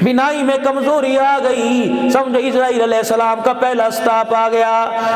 بینائی میں کمزوری آ گئی، سمجھو اسرائیل علیہ السلام کا پہلا سٹاپ آ گیا،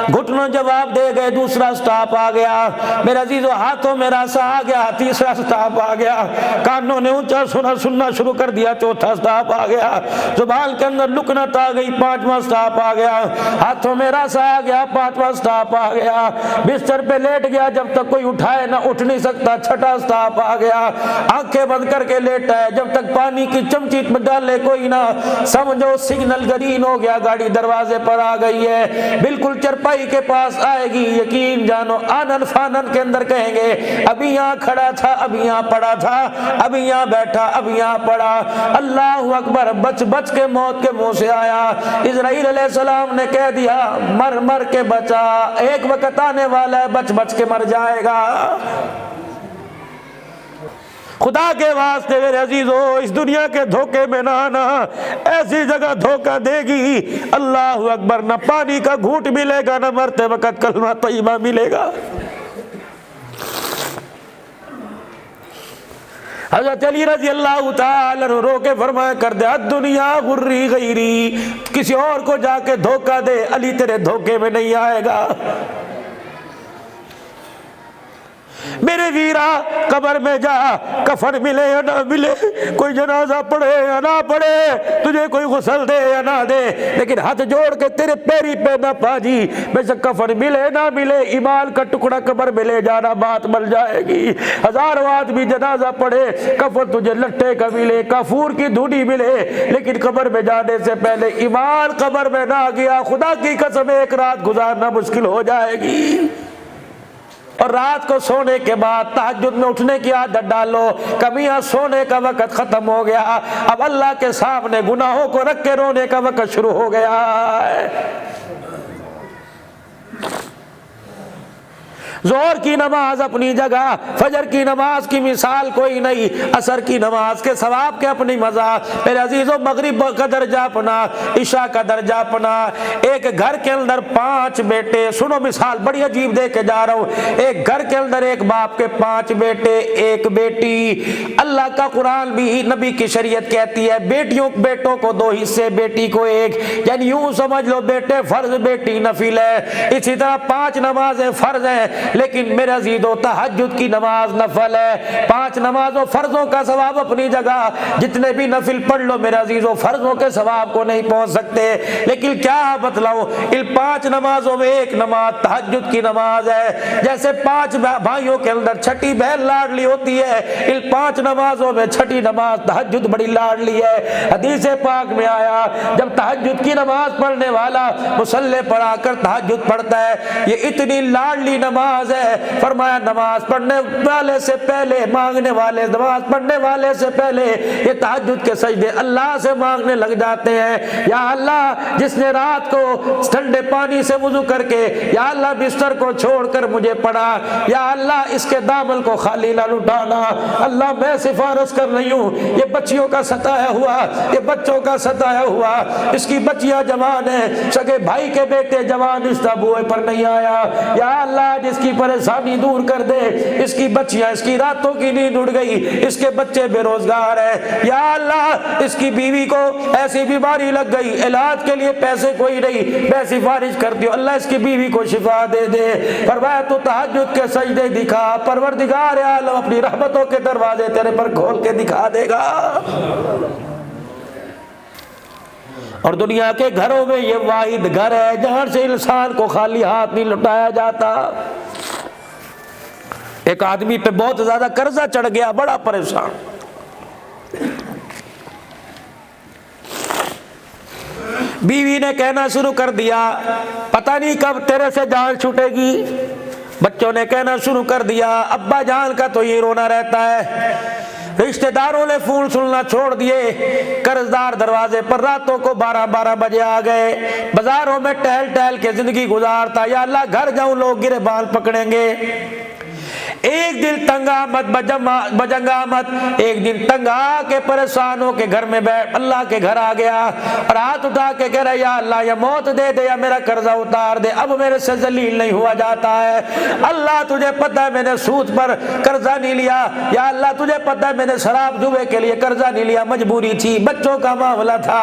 گھٹنوں جواب دے گئے، دوسرا سٹاپ آ گیا، میرے عزیزو ہاتھوں میں راسا آ گیا، تیسرا سٹاپ آ گیا، کانوں نے اونچا سننا شروع کر دیا، چوتھا سٹاپ آ گیا، زبان کے اندر لکنت آ گئی، پانچواں سٹاپ آ گیا، ہاتھوں میں راسا آ گیا، پانچواں سٹاپ آ گیا، بستر پہ لیٹ گیا، جب تک کوئی اٹھائے نہ اٹھ نہیں سکتا، چھٹا سٹاپ آ گیا، آنکھیں بند کر کے لیٹا ہے، جب تک پانی کی چمچی میں ڈالے کوئی نہ، سمجھو سگنل گرین ہو گیا، گاڑی دروازے پر آ گئی ہے، بالکل چرپائی کے پاس آئے گی، یقین جانو آنن فانن کے اندر کہیں گے ابھی یہاں کھڑا تھا، ابھی یہاں پڑا تھا، ابھی یہاں بیٹھا، ابھی یہاں پڑا، اللہ اکبر، بچ بچ کے موت کے منہ سے آیا۔ اسرائیل علیہ السلام نے کہہ دیا مر مر کے بچا، ایک وقت آنے والا ہے بچ بچ کے مر جائے گا۔ خدا کے واسطے میرے عزیزو اس دنیا کے دھوکے میں نہ آنا، ایسی جگہ دھوکہ دے گی، اللہ اکبر، نہ پانی کا گھونٹ ملے گا، نہ مرتے وقت کلمہ طیبہ ملے گا۔ حضرت علی رضی اللہ تعالی عنہ رو کے فرمایا کر دے دنیا غری غیری، کسی اور کو جا کے دھوکہ دے، علی تیرے دھوکے میں نہیں آئے گا۔ میرے ویرا قبر میں جا، کفن ملے یا نہ ملے، کوئی جنازہ پڑھے یا نہ پڑھے، تجھے کوئی غسل دے یا نہ دے، لیکن ہاتھ جوڑ کے تیرے پیری پہ نہ پاجی، بے شک کفن ملے نہ ملے، ایمان کا ٹکڑا قبر میں لے جانا بات بن جائے گی۔ ہزاروں آدمی جنازہ پڑھے، کفن تجھے لٹے کا ملے، کافور کی دھونی ملے، لیکن قبر میں جانے سے پہلے ایمان قبر میں نہ گیا، خدا کی قسم ایک رات گزارنا مشکل ہو جائے گی۔ اور رات کو سونے کے بعد تہجد میں اٹھنے کی عادت ڈالو، کمیاں سونے کا وقت ختم ہو گیا، اب اللہ کے سامنے گناہوں کو رکھ کے رونے کا وقت شروع ہو گیا ہے۔ ظہر کی نماز اپنی جگہ، فجر کی نماز کی مثال کوئی نہیں، عصر کی نماز کے ثواب کے اپنی مزہ، میرے عزیزو مغرب کا درجہ اپنا، عشاء کا درجہ اپنا، ایک گھر کے اندر 5 بیٹے، سنو مثال بڑی عجیب دے کے جا رہا ہوں، ایک گھر کے اندر ایک باپ کے 5 بیٹے، ایک بیٹی، اللہ کا قرآن بھی نبی کی شریعت کہتی ہے بیٹوں کو 2 حصے، بیٹی کو 1، یعنی یوں سمجھ لو بیٹے فرض بیٹی نفل ہے، اسی طرح 5 نمازیں فرض ہیں، لیکن میرے عزیزو تہجد کی نماز نفل ہے، 5 نمازوں فرضوں کا ثواب اپنی جگہ، جتنے بھی نفل پڑھ لو میرے عزیزو فرضوں کے ثواب کو نہیں پہنچ سکتے، لیکن کیا بتلاؤں ان 5 نمازوں میں ایک نماز تہجد کی نماز ہے، جیسے 5 بھائیوں کے اندر چھٹی بہن لاڈلی ہوتی ہے، ان 5 نمازوں میں چھٹی نماز تہجد بڑی لاڈلی ہے۔ حدیث پاک میں آیا جب تہجد کی نماز پڑھنے والا مصلی پڑھا کر تہجد پڑھتا ہے، یہ اتنی لاڈلی نماز ہے، فرمایا نماز پڑھنے والے سے پہلے مانگنے والے، نماز پڑھنے والے سے پہلے یہ تہجد کے سجدے اللہ سے مانگنے لگ جاتے ہیں، یا اللہ جس نے رات کو ٹھنڈے پانی سے وضو کر کے یا اللہ بستر کو چھوڑ کر مجھے پڑھا، یا اللہ اس کے دامن کو خالی نہ لٹانا، اللہ میں سفارش کر رہی ہوں یہ بچیوں کا ستایا ہوا، یہ بچوں کا ستایا ہوا، اس کی بچیاں جوان ہیں، سگے بھائی کے بیٹے جوان، اس تابوئے پر نہیں آیا، یا اللہ جس کی پریشانی دور کر دے، اس کی بچیاں، اس کی راتوں کی نیند اڑ گئی، اس کے بچے بے روزگار ہیں، یا اللہ اس کی بیوی کو ایسی بیماری لگ گئی، علاج کے لیے پیسے کوئی نہیں، میں سفارش کرتی ہوں اللہ اس کی بیوی کو شفا دے دے، فرمایا تو تہجد کے سجدے دکھا، پروردگار عالم اپنی رحمتوں کے دروازے تیرے پر کھول کے دکھا دے گا۔ اور دنیا کے گھروں میں یہ واحد گھر ہے جہاں سے انسان کو خالی ہاتھ نہیں لٹایا جاتا۔ ایک آدمی پہ بہت زیادہ قرضہ چڑھ گیا، بڑا پریشان، بیوی نے کہنا شروع کر دیا پتہ نہیں کب تیرے سے جان چھوٹے گی، بچوں نے کہنا شروع کر دیا ابا جان کا تو یہ رونا رہتا ہے، رشتہ داروں نے فون سننا چھوڑ دیے، قرضدار دروازے پر راتوں کو 12 بجے آ گئے، بازاروں میں ٹہل ٹہل کے زندگی گزارتا، یا اللہ گھر جاؤں لوگ گربان پکڑیں گے۔ ایک دن تنگ آمد بجنگ آمد، ایک دن تنگ آ کے پریشان ہو کے گھر میں بیٹھ اللہ کے گھر آ گیا اور ہاتھ اٹھا کے کہہ رہا یا اللہ یہ موت دے دے یا میرا قرضہ اتار دے، اب میرے سے ذلیل نہیں ہوا جاتا ہے۔ اللہ تجھے پتہ ہے میں نے سود پر قرضہ نہیں لیا، یا اللہ تجھے پتہ ہے میں نے شراب جوے کے لیے قرضہ نہیں لیا، مجبوری تھی، بچوں کا معاملہ تھا،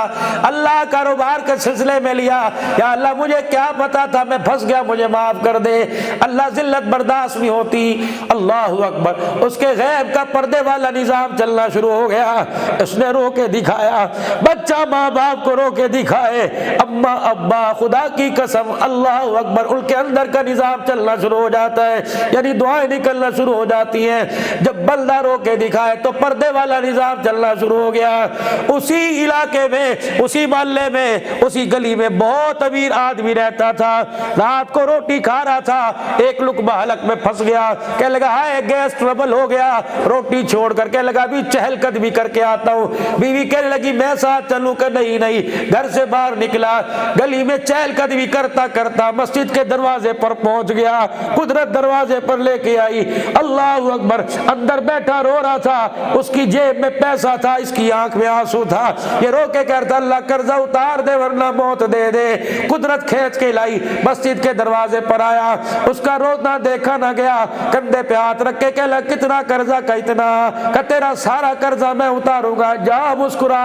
اللہ کاروبار کے سلسلے میں لیا، یا اللہ مجھے کیا پتا تھا میں پھنس گیا، مجھے معاف کر دے۔ اللہ ذلت برداشت نہیں ہوتی۔ اللہ اکبر، اس کے غیب کا پردے والا نظام چلنا شروع ہو گیا۔ اس نے رو کے دکھایا، بچہ ماں باپ کو رو کے دکھائے، اما ابا خدا کی قسم، اللہ اکبر، ان کے اندر کا نظام چلنا شروع ہو جاتا ہے، یعنی دعائیں نکلنا شروع ہو جاتی ہیں۔ جب بندہ رو کے دکھائے تو پردے والا نظام چلنا شروع ہو گیا۔ اسی علاقے میں، اسی محلے میں، اسی گلی میں بہت امیر آدمی رہتا تھا، رات کو روٹی کھا رہا تھا، ایک لقمہ حلق میں پھنس گیا، کہنے لگا ہائے گیس ٹربل ہو گیا، روٹی چھوڑ کر کہنے لگا ابھی چہل قدمی کر کے آتا ہوں۔ بیوی کہنے لگی میں ساتھ چلوں کہ نہیں، گھر سے باہر نکلا، گلی میں چہل قدمی کرتا کرتا مسجد کے دروازے پر پہنچ گیا، قدرت دروازے پر لے کے آئی، اللہ اکبر، اندر بیٹھا رو رہا تھا، اس کی جیب میں پیسہ تھا، اس کی آنکھ میں آنسو تھا، یہ رو کے کہتا اللہ قرضہ اتار دے ورنہ موت دے دے۔ قدرت کھینچ کے لائی، مسجد کے دروازے پر آیا، اس کا رونا دیکھا نہ گیا، کندھے پہ ہاتھ رکھ کے کہلا کتنا قرضہ کا اتنا، کہ تیرا سارا قرضہ میں اتاروں گا، جا مسکرا،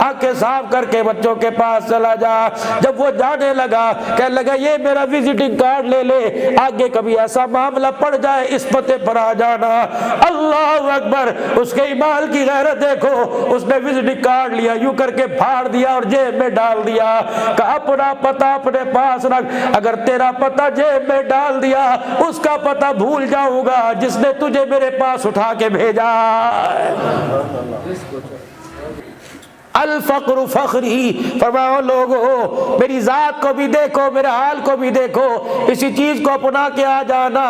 آنکھیں صاف کر کے بچوں کے پاس چلا جا۔ جب وہ جانے لگا کہنے لگا یہ میرا وزٹنگ کارڈ لے لے، آگے کبھی ایسا معاملہ پڑ جائے اس پتے پر آ جانا۔ اللہ اکبر، اس کے ایمان کی غیرت دیکھو، اس نے وزٹنگ کارڈ لیا، یوں کر کے پھاڑ دیا اور جیب میں ڈال دیا، کہ اپنا پتہ اپنے پاس رکھ، اگر تیرا پتہ جیب میں ڈال دیا اس کا پتہ بھول جاؤں گا جس نے تجھے میرے پاس اٹھا کے بھیجا۔ الفقر فخری، فرماؤ لوگو میری ذات کو بھی دیکھو، میرے حال کو بھی دیکھو، اسی چیز کو اپنا کے آ جانا،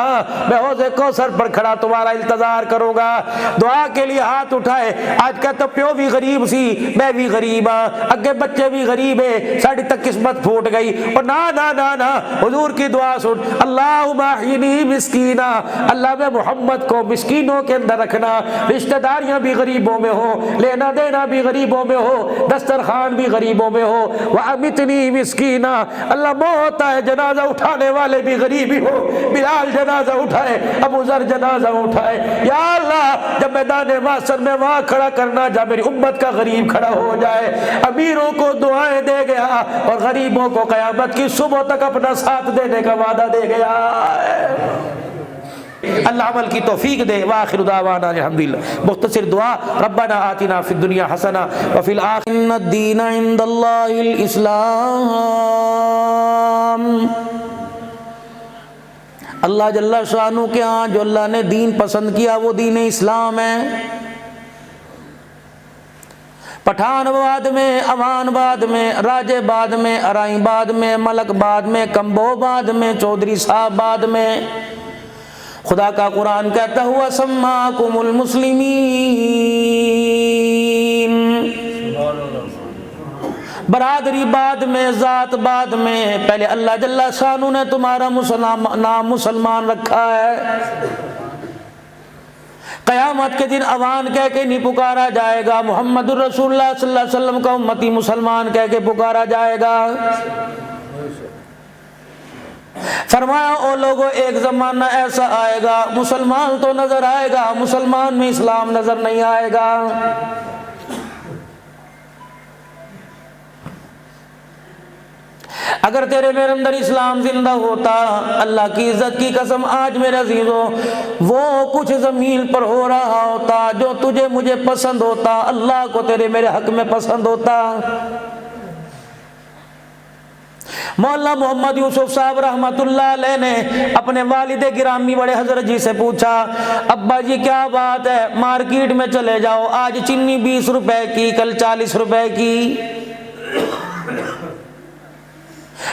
میں حوض کوثر پر کھڑا تمہارا انتظار کروں گا۔ دعا کے لیے ہاتھ اٹھائے، آج کا تو پیو بھی غریب سی، میں بھی غریب ہاں، اگے بچے بھی غریب ہیں، ساڑی تک قسمت پھوٹ گئی، اور نا حضور کی دعا سن، اللہم احینی مسکینا، اللہ میں محمد کو مسکینوں کے اندر رکھنا، رشتہ داریاں بھی غریبوں میں ہو، لینا دینا بھی غریبوں میں ہو، دسترخوان بھی غریبوں میں ہو، وَأَمِتْنِي مِسْكِينًا، اللہ موت آئے جنازہ اٹھانے والے بھی غریبی ہو، بلال جنازہ اٹھائے، ابو ذر جنازہ اٹھائے، یا اللہ جب میدان محشر میں وہاں کھڑا کرنا جا میری امت کا غریب کھڑا ہو جائے، امیروں کو دعائیں دے گیا اور غریبوں کو قیامت کی صبح تک اپنا ساتھ دینے کا وعدہ دے گیا۔ اللہ عمل کی توفیق دے۔ وآخر دعوانا الحمدللہ۔ مختصر دعا، ربنا آتنا فی الدنیا حسنہ وفی الآخرۃ ان الدین عند اللہ الاسلام۔ اللہ جل شانہ کے ہاں جو اللہ نے دین پسند کیا وہ دین اسلام ہے۔ پٹھان آباد میں، امان آباد میں، راج آباد میں، ارائیں آباد میں، ملک آباد میں، کمبو آباد میں، چودھری صاحب آباد میں، خدا کا قرآن کہتا ہوا سماکم المسلمین، برادری بعد میں، ذات بعد میں، پہلے اللہ جل شانہ نے تمہارا نام مسلمان رکھا ہے۔ قیامت کے دن اوان کہہ کے نہیں پکارا جائے گا، محمد الرسول اللہ صلی اللہ علیہ وسلم کا امتی مسلمان کہہ کے پکارا جائے گا۔ فرمایا او لوگوں ایک زمانہ ایسا آئے گا مسلمان تو نظر آئے گا، مسلمان میں اسلام نظر نہیں آئے گا۔ اگر تیرے میرے اندر اسلام زندہ ہوتا، اللہ کی عزت کی قسم آج میرے عزیزوں وہ کچھ زمین پر ہو رہا ہوتا جو تجھے مجھے پسند ہوتا، اللہ کو تیرے میرے حق میں پسند ہوتا۔ مولانا محمد یوسف صاحب رحمت اللہ علیہ نے اپنے والد گرامی بڑے حضرت جی سے پوچھا، ابا جی کیا بات ہے، مارکیٹ میں چلے جاؤ، آج چینی 20 روپے کی، کل 40 روپے کی،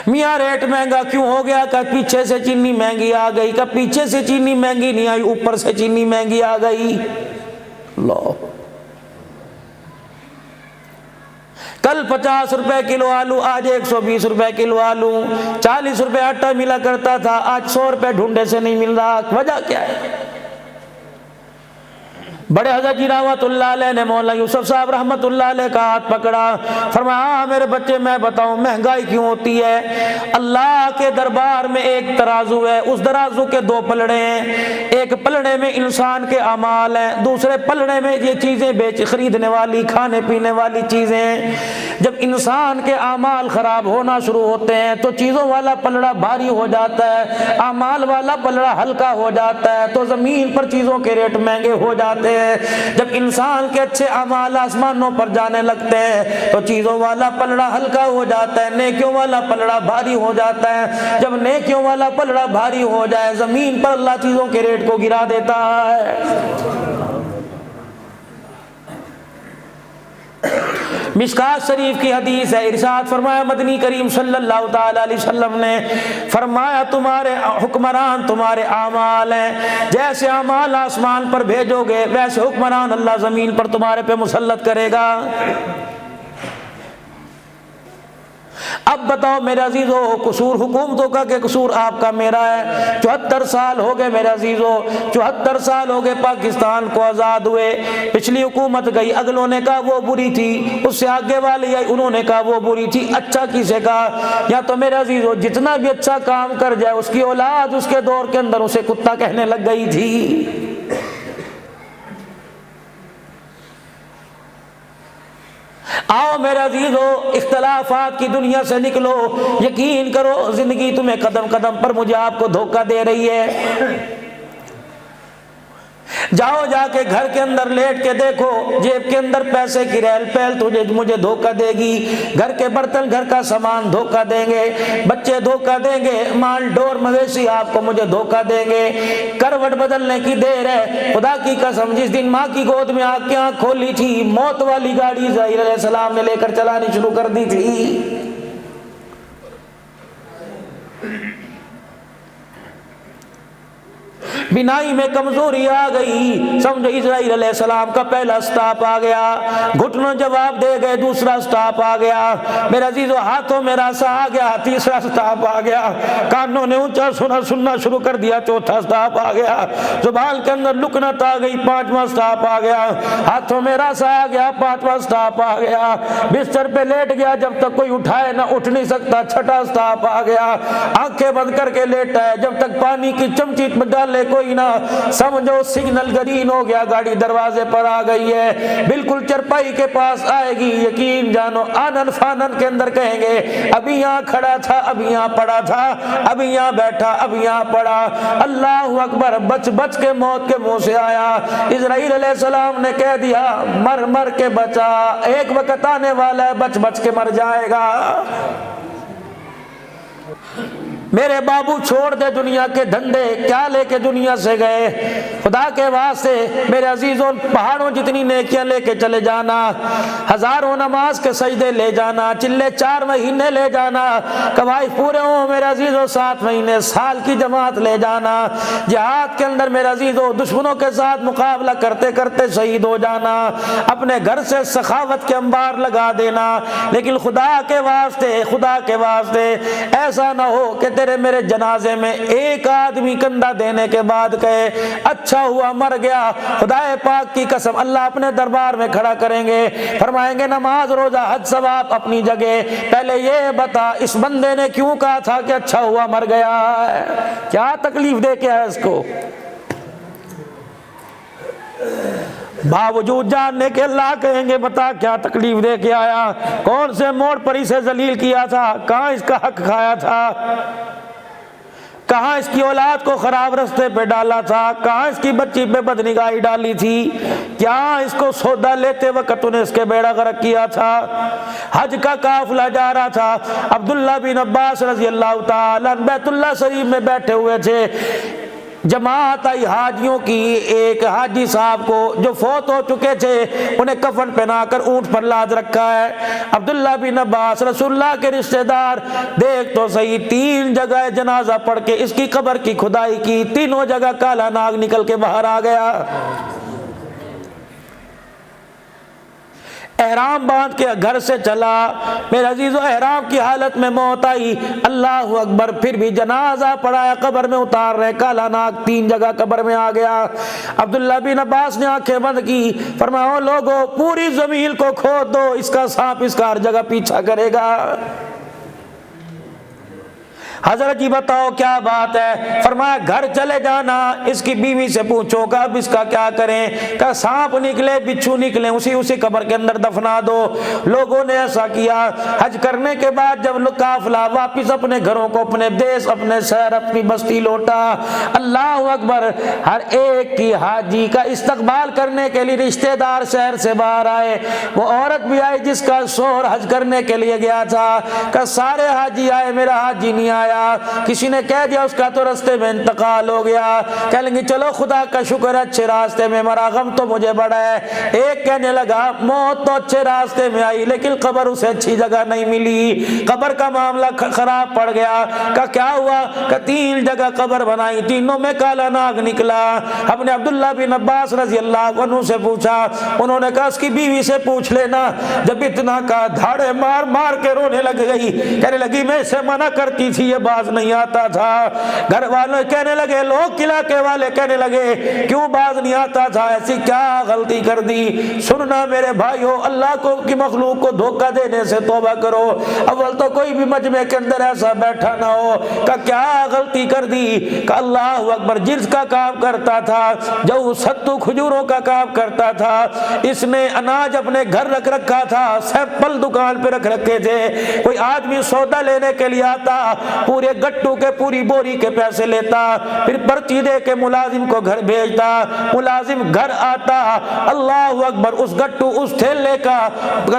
میاں ریٹ مہنگا کیوں ہو گیا؟ کہ پیچھے سے چینی مہنگی آ گئی۔ کہ پیچھے سے چینی مہنگی نہیں آئی، اوپر سے چینی مہنگی آ گئی۔ اللہ، کل 50 روپے کلو آلو، آج 120 روپے کلو آلو، 40 روپے آٹا ملا کرتا تھا، آج 100 روپے ڈھونڈے سے نہیں مل رہا، وجہ کیا ہے؟ بڑے حضرت جی رحمت اللہ علیہ نے مولانا یوسف صاحب رحمت اللہ علیہ کا ہاتھ پکڑا، فرمایا ہاں میرے بچے میں بتاؤں مہنگائی کیوں ہوتی ہے؟ اللہ کے دربار میں ایک ترازو ہے، اس ترازو کے دو پلڑے ہیں، ایک پلڑے میں انسان کے اعمال ہیں، دوسرے پلڑے میں یہ چیزیں بیچ خریدنے والی کھانے پینے والی چیزیں ہیں۔ جب انسان کے اعمال خراب ہونا شروع ہوتے ہیں تو چیزوں والا پلڑا بھاری ہو جاتا ہے، اعمال والا پلڑا ہلکا ہو جاتا ہے، تو زمین پر چیزوں کے ریٹ مہنگے ہو جاتے ہیں۔ جب انسان کے اچھے اعمال آسمانوں پر جانے لگتے ہیں تو چیزوں والا پلڑا ہلکا ہو جاتا ہے، نیکیوں والا پلڑا بھاری ہو جاتا ہے۔ جب نیکیوں والا پلڑا بھاری ہو جائے زمین پر اللہ چیزوں کے ریٹ کو گرا دیتا ہے۔ مشکات شریف کی حدیث ہے، ارشاد فرمایا مدنی کریم صلی اللہ تعالی علیہ وسلم نے فرمایا تمہارے حکمران تمہارے اعمال ہیں، جیسے اعمال آسمان پر بھیجو گے ویسے حکمران اللہ زمین پر تمہارے پہ مسلط کرے گا۔ اب بتاؤ میرے عزیزو، قصور حکومتوں کا کہ قصور آپ کا میرا ہے؟ 74 سال ہو گئے میرے عزیزو، 74 سال ہو گئے پاکستان کو آزاد ہوئے۔ پچھلی حکومت گئی، اگلوں نے کہا وہ بری تھی، اس سے آگے والی آئی انہوں نے کہا وہ بری تھی، اچھا کسے کہا؟ یا تو میرے عزیزو جتنا بھی اچھا کام کر جائے اس کی اولاد اس کے دور کے اندر اسے کتا کہنے لگ گئی تھی۔ آؤ میرے عزیزو اختلافات کی دنیا سے نکلو، یقین کرو زندگی تمہیں قدم قدم پر مجھے آپ کو دھوکہ دے رہی ہے۔ جاؤ جا کے گھر کے اندر لیٹ کے دیکھو، جیب کے اندر پیسے کی ریل پیل تجھے مجھے دھوکہ دے گی، گھر کے برتن گھر کا سامان دھوکہ دیں گے، بچے دھوکہ دیں گے، مال ڈور مویشی آپ کو مجھے دھوکہ دیں گے۔ کروٹ بدلنے کی دیر ہے، خدا کی قسم جس دن ماں کی گود میں آ کے آنکھ کھولی تھی موت والی گاڑی اسرائیل علیہ السلام نے لے کر چلانی شروع کر دی تھی۔ بینائی میں کمزوری آ گئی، سمجھو اسرائیل علیہ السلام کا پہلا سٹاپ آ گیا، گھٹنوں جواب دے گئے، دوسرا سٹاپ آ گیا، میرے عزیزو ہاتھوں میں راسا آ گیا، تیسرا سٹاپ آ گیا، کانوں نے اونچا سننا شروع کر دیا، چوتھا سٹاپ آ گیا، زبان کے اندر لکنت آ گئی، پانچواں سٹاپ آ گیا، ہاتھوں میں راسا آ گیا، پانچواں سٹاپ آ گیا، بستر پہ لیٹ گیا جب تک کوئی اٹھائے نہ اٹھ نہیں سکتا، چھٹا سٹاپ آ گیا، آنکھیں بند کر کے لیٹا ہے جب تک پانی کی چمچی میں ڈالے کوئی نہ، سمجھو سگنل گرین ہو گیا، گاڑی دروازے پر آ گئی ہے، بالکل چرپائی کے پاس آئے گی، یقین جانو آنن فانن کے اندر کہیں گے ابھی یہاں کھڑا تھا ابھی یہاں پڑا تھا ابھی یہاں بیٹھا ابھی یہاں پڑا، اللہ اکبر، بچ بچ کے موت کے منہ سے آیا۔ اسرائیل علیہ السلام نے کہہ دیا مر مر کے بچا، ایک وقت آنے والا ہے بچ بچ کے مر جائے گا۔ میرے بابو چھوڑ دے دنیا کے دھندے، کیا لے کے دنیا سے گئے؟ خدا کے واسطے میرے عزیزوں پہاڑوں جتنی نیکیاں لے کے چلے جانا، ہزاروں نماز کے سجدے لے جانا، چلے 4 مہینے لے جانا، قوائف پورے ہوں میرے عزیزوں 7 مہینے سال کی جماعت لے جانا، جہاد کے اندر میرے عزیزوں دشمنوں کے ساتھ مقابلہ کرتے کرتے شہید ہو جانا، اپنے گھر سے سخاوت کے انبار لگا دینا، لیکن خدا کے واسطے ایسا نہ ہو کہ تیرے میرے جنازے میں ایک آدمی کندھا دینے کے بعد کہے اچھا ہوا مر گیا۔ خدا پاک کی قسم اللہ اپنے دربار میں کھڑا کریں گے، فرمائیں گے نماز روزہ حج ثواب اپنی جگہ، پہلے یہ بتا اس بندے نے کیوں کہا تھا کہ اچھا ہوا مر گیا ہے؟ کیا تکلیف دے کے ہے اس کو؟ باوجود جاننے کے اللہ کہیں گے بتا کیا تکلیف دے کے آیا، کون سے موڑ پر اسے ذلیل کیا تھا، کہاں اس کا حق کھایا تھا، کہاں اس کی اولاد کو خراب رستے پہ ڈالا تھا، کہاں اس کی بچی پہ بدنگاہی ڈالی تھی، کیا اس کو سودا لیتے وقت انہیں اس کے بیڑا غرق کیا تھا۔ حج کا قافلہ جا رہا تھا، عبداللہ بن عباس رضی اللہ تعالیٰ بیت اللہ شریف میں بیٹھے ہوئے تھے، جماعت آئی حاجیوں کی، ایک حاجی صاحب کو جو فوت ہو چکے تھے انہیں کفن پہنا کر اونٹ پر لاد رکھا ہے۔ عبداللہ بن عباس رسول اللہ کے رشتہ دار، دیکھ تو صحیح 3 جگہ جنازہ پڑھ کے اس کی قبر کی کھدائی کی، تینوں جگہ کالا ناگ نکل کے باہر آ گیا۔ احرام باندھ کے گھر سے چلا، میرے عزیزو احرام کی حالت میں موت آئی، اللہ اکبر، پھر بھی جنازہ پڑھایا، قبر میں اتار رہے، کالا ناک 3 جگہ قبر میں آ گیا۔ عبداللہ بن عباس نے آنکھیں بند کی، فرمایا او لوگو پوری زمین کو کھود دو، اس کا سانپ اس کا ہر جگہ پیچھا کرے گا۔ حضرت جی بتاؤ کیا بات ہے؟ فرمایا گھر چلے جانا، اس کی بیوی سے پوچھو کہ اب اس کا کیا کریں، کہ سانپ نکلے بچھو نکلے اسی قبر کے اندر دفنا دو۔ لوگوں نے ایسا کیا۔ حج کرنے کے بعد جب قافلہ واپس اپنے گھروں کو، اپنے دیس، اپنے شہر، اپنی بستی لوٹا، اللہ اکبر، ہر ایک کی حاجی کا استقبال کرنے کے لیے رشتہ دار شہر سے باہر آئے۔ وہ عورت بھی آئی جس کا شوہر حج کرنے کے لیے گیا تھا، کہ سارے حاجی آئے، میرا حاجی نہیں آیا۔ کسی نے کہہ دیا اس کا تو راستے میں انتقال ہو گیا، کہہ لیں گے چلو خدا کا شکر ہے اچھے راستے میں مرا، غم تو مجھے بڑا ہے۔ ایک کہنے لگا موت تو اچھے راستے میں آئی لیکن قبر اسے اچھی جگہ نہیں ملی، قبر کا معاملہ خراب پڑ گیا۔ کہ کیا ہوا؟ کہ 3 جگہ قبر بنائی، تینوں میں کالا ناگ نکلا۔ ہم نے عبداللہ بن عباس رضی اللہ عنہ سے پوچھا، انہوں نے کہا اس کی بیوی سے پوچھ لینا۔ جب اتنا کہا دھاڑے مار مار کے رونے لگ گئی، کہنے لگی میں اسے منع کرتی تھی، یہ باز نہیں آتا تھا۔ گھر والوں کہنے لگے، لوگ علاقے والے کہنے لگے کیوں باز نہیں آتا تھا، ایسی کیا غلطی کر دی؟ سننا میرے بھائیو، اللہ کو کی مخلوق کو دھوکہ دینے سے توبہ کرو۔ اول تو کوئی بھی مجمع کے اندر ایسا بیٹھا نہ ہو کہ کیا غلطی کر دی، کہ اللہ اکبر جنس کا کام کرتا تھا، جو ستو کھجوروں کا کام کرتا تھا، اس نے اناج اپنے گھر رکھ رکھا تھا، سیپل دکان پہ رکھ رکھے تھے، کوئی آدمی سودا لینے کے لیے آتا پورے گٹو کے پوری بوری کے پیسے لیتا، پھر پرچی دے کے ملازم کو گھر بھیجتا، ملازم گھر آتا، اللہ اکبر اس گٹو اس تھیلے کا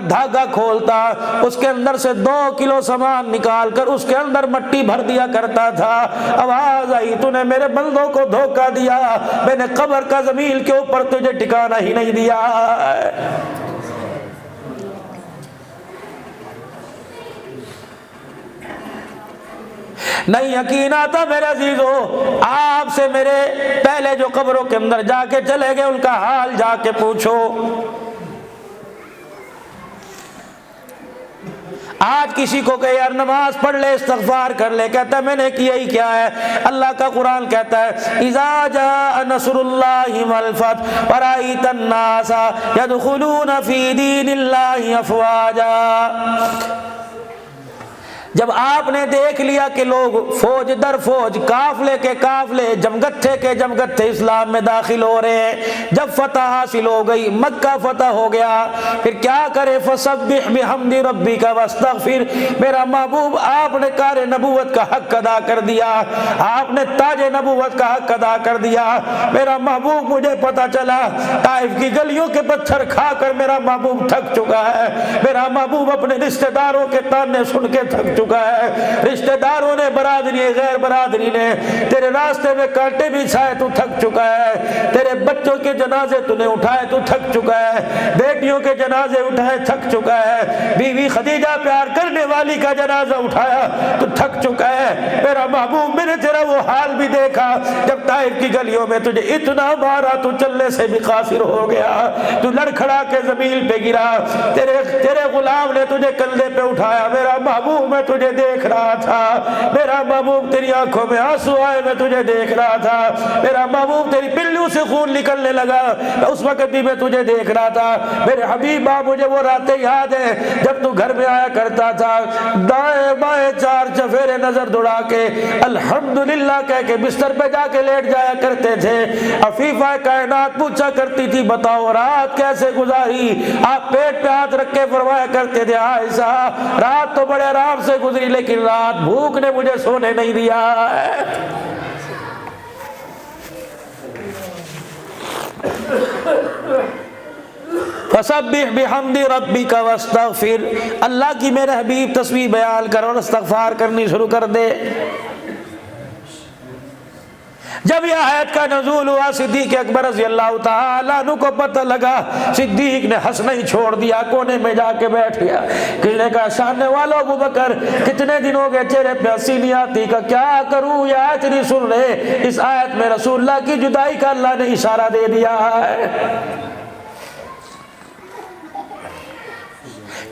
دھاگا کھولتا، اس کے اندر سے 2 کلو سامان نکال کر اس کے اندر مٹی بھر دیا کرتا تھا۔ آواز آئی تو نے میرے بندوں کو دھوکہ دیا، میں نے قبر کا زمین کے اوپر تجھے ٹھکانہ ہی نہیں دیا۔ نہیں یقین آتا میرے عزیزو، آپ سے میرے پہلے جو قبروں کے اندر جا کے چلے گئے ان کا حال جا کے پوچھو۔ آج کسی کو کہ یار نماز پڑھ لے استغفار کر لے، کہتا ہے میں نے کیا ہی کیا ہے؟ اللہ کا قرآن کہتا ہے اذا جاء نصر اللہ والفتح ورأیت الناس يدخلون فی دین اللہ افواجا۔ جب آپ نے دیکھ لیا کہ لوگ فوج در فوج، قافلے کے قافلے، جمگتھے کے جمگتھے اسلام میں داخل ہو رہے ہیں، جب فتح حاصل ہو گئی، مکہ فتح ہو گیا، پھر کیا کرے؟ فسبح بحمد ربک واستغفر۔ میرا محبوب آپ نے کار نبوت کا حق ادا کر دیا، آپ نے تاج نبوت کا حق ادا کر دیا۔ میرا محبوب مجھے پتا چلا طائف کی گلیوں کے پتھر کھا کر میرا محبوب تھک چکا ہے، میرا محبوب اپنے رشتہ داروں کے تانے سن کے تھک چکا ہے، رشتہ داروں نے، برادری غیر برادری نے تیرے راستے میں کانٹے بھی چھائے تو تھک چکا ہے، تیرے بچوں کے جنازے تو نے اٹھائے تو تھک چکا ہے، بیٹیوں کے جنازے اٹھائے تھک چکا ہے، بیوی خدیجہ پیار کرنے والی کا جنازہ اٹھایا تو تھک چکا ہے۔ میرا محبوب میں نے تیرا وہ حال بھی دیکھا جب طائف کی گلیوں میں تجھے اتنا مارا تو چلنے سے بھی قاصر ہو گیا، تو لڑکھڑا کے زمین پہ گرا، تیرے غلام نے تجھے کندھے پہ اٹھایا۔ میرا محبوب میں تجھے دیکھ رہا تھا، میرا محبوب تیری آنکھوں میں آنسو آئے میں تجھے دیکھ رہا تھا، میرا محبوب تیری پلوں سے خون نکلنے لگا اس وقت بھی میں تجھے دیکھ رہا تھا۔ میرے حبیبہ مجھے وہ راتیں یاد ہیں جب تو گھر میں آیا کرتا تھا، دائیں بائیں 4 چفیرے نظر دوڑا کے الحمدللہ کہہ کے بستر پہ جا کے لیٹ جایا کرتے تھے۔ عفیفہ کائنات پوچھا کرتی تھی بتاؤ رات کیسے گزاری؟ آپ پیٹ پہ ہاتھ رکھ کے فرمایا کرتے تھے عائشہ رات تو بڑے آرام سے گزری لیکن رات بھوک نے مجھے سونے نہیں دیا۔ فسبح بحمد ربک واستغفر۔ اللہ کی میرے حبیب تسبیح بیان کر اور استغفار کرنی شروع کر دے۔ جب یہ آیت کا نزول ہوا صدیق اکبر رضی اللہ تعالیٰ عنہ کو پتہ لگا، صدیق نے ہنسنا ہی چھوڑ دیا، کونے میں جا کے بیٹھ گیا۔ کسی نے کہا شان والو ابو بکر کتنے دن ہو گئے چہرے پہ ہنسی نہیں آتی، کہ کیا کروں یہ آیت نہیں سن رہے؟ اس آیت میں رسول اللہ کی جدائی کا اللہ نے اشارہ دے دیا ہے۔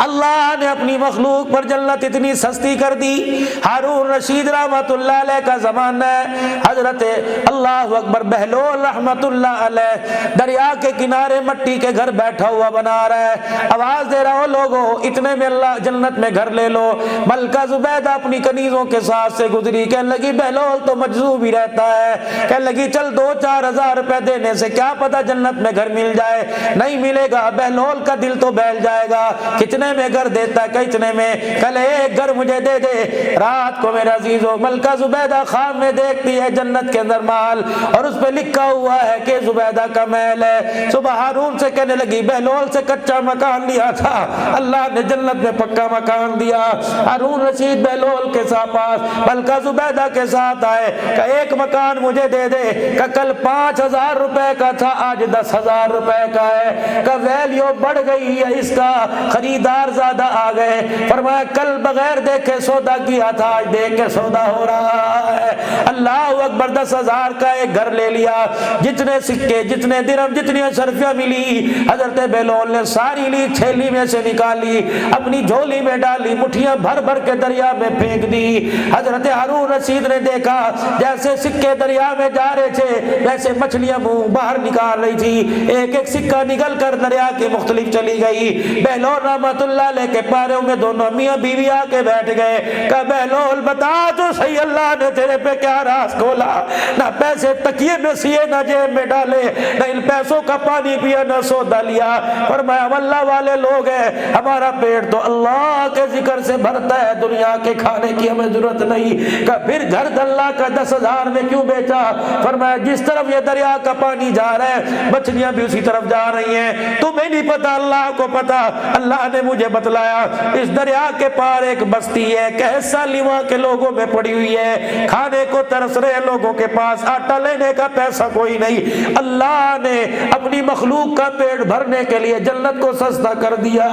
اللہ نے اپنی مخلوق پر جنت اتنی سستی کر دی۔ ہارون رشید رحمت اللہ علیہ کا زمانہ ہے، حضرت اللہ اکبر بہلول رحمت اللہ علیہ دریا کے کنارے مٹی کے گھر بیٹھا ہوا بنا رہا ہے، آواز دے رہا ہو لوگوں اتنے میں اللہ جنت میں گھر لے لو۔ ملکہ زبیدہ اپنی کنیزوں کے ساتھ سے گزری، کہنے لگی بہلول تو مجذوب ہی رہتا ہے، کہنے لگی چل 2-4 ہزار روپے دینے سے کیا پتہ جنت میں گھر مل جائے، نہیں ملے گا، بہلول کا دل تو بہل جائے گا، کتنے میں گھر دیتا ہے، کتنے میں، کل ایک گھر مجھے دے دے۔ رات کو میرے عزیزو ملکہ زبیدہ خواب میں دیکھتی ہے جنت کے اندر مال، اور اس پہ لکھا ہوا ہے کہ زبیدہ کا محل ہے۔ صبح ہارون سے کہنے لگی بہلول سے کچا مکان لیا تھا، اللہ نے جنت میں پکا مکان دیا۔ ہارون رشید بہلول کے ساتھ پاس ملکہ زبیدہ کے ساتھ آئے کہ ایک مکان مجھے دے دے، کہ کل 5,000 روپے کا تھا آج 10,000 روپے کا ہے، کہ ویلیو بڑھ گئی ہے، اس کا خریدار زیادہ آ گئے۔ فرمایا کل بغیر دیکھے سودا کیا تھا، آج دیکھ کے سودا ہو رہا ہے۔ اللہ اکبر، 10,000 کا ایک گھر لے لیا، جتنے سکے جتنے درہم جتنی اشرفیاں ملی حضرت بہلول نے ساری لی، تھیلی میں سے نکالی، اپنی جھولی میں ڈالی، مٹھیاں بھر بھر کے دریا میں پھینک دی۔ حضرت ہارون رشید نے دیکھا جیسے سکے دریا میں جا رہے تھے ویسے مچھلیاں منہ باہر نکال رہی تھی، ایک ایک سکہ نکل کر دریا کے مختلف چلی گئی۔ بہلول رحمت اللہ علیہ کے پاروں میں دونوں میاں بیوی آ کے بیٹھ گئے، کہا بہلول بتا تو صحیح اللہ نے تیرے پہ کیا راز کھولا، نہ پیسے تکیے میں سیے نہ جیب میں ڈالے، نہ ان پیسوں کا پانی پیا نہ سودا لیا۔ فرمایا ہم اللہ والے لوگ ہیں، ہمارا پیٹ تو اللہ کے ذکر سے بھرتا ہے، دنیا کے کھانے کی ہمیں ضرورت نہیں، کہ پھر گھر اللہ کا 10,000 میں کیوں بیچا؟ فرمایا جس طرف یہ دریا کا پانی جا رہا ہے مچھلیاں بھی اسی طرف جا رہی ہیں، تمہیں نہیں پتا اللہ کو پتا، اللہ نے مجھے بتلایا اس دریا کے پار ایک بستی ہے کہ ایسا لیوا کے لوگوں میں پڑی ہوئی ہے، کھانے کو ترس رہے لوگوں کے پاس آٹا لینے کا پیسہ کوئی نہیں، اللہ نے اپنی مخلوق کا پیٹ بھرنے کے لیے جنت کو سستا کر دیا۔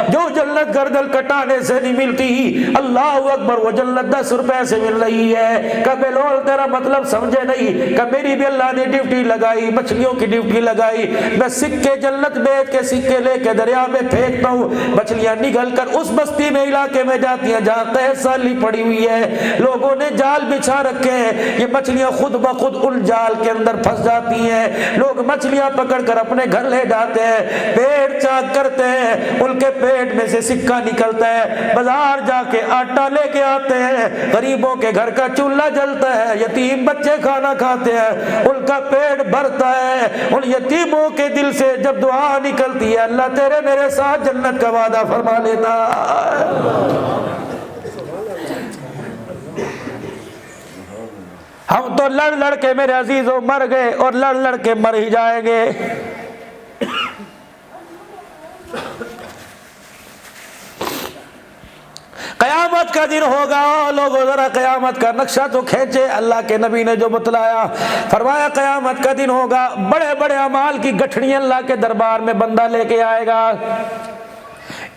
جو جنت گردن کٹانے سے نہیں ملتی، اللہ اکبر، وہ جنت 10 روپے سے مل رہی ہے۔ کہ بہلول تیرا مطلب سمجھے نہیں، کہ میری بھی اللہ نے ڈیوٹی لگائی، مچھلیوں کی ڈیوٹی لگائی، میں سکے جنت بیچ کے سکے لے کے دریا میں پھینکتا ہوں، مچھلیاں نگل کر اس بستی میں علاقے میں جاتی ہیں جہاں قحط سالی پڑی ہوئی ہے، لوگوں نے جال بچھا رکھے ہیں، یہ مچھلیاں خود بخود ان جال کے اندر پھنس جاتی ہیں، لوگ مچھلیاں پکڑ کر اپنے گھر لے جاتے ہیں، پیٹ چاک کرتے ہیں، ان کے پیٹ میں سے سکہ نکلتا ہے، بازار جا کے آٹا لے کے آتے ہیں، غریبوں کے گھر کا چولہا جلتا ہے، یتیم بچے کھانا کھاتے ہیں، ان کا پیٹ بھرتا ہے، ان یتیموں کے دل سے جب دعا نکلتی ہے اللہ تیرے میرے ساتھ جنت کا وعدہ فرما لیتا ہے۔ ہم تو لڑ لڑ کے میرے عزیزوں مر گئے اور لڑ لڑ کے مر ہی جائیں گے۔ قیامت کا دن ہوگا، لوگوں ذرا قیامت کا نقشہ تو کھینچے، اللہ کے نبی نے جو بتلایا، فرمایا قیامت کا دن ہوگا، بڑے بڑے اعمال کی گٹھڑیاں اللہ کے دربار میں بندہ لے کے آئے گا۔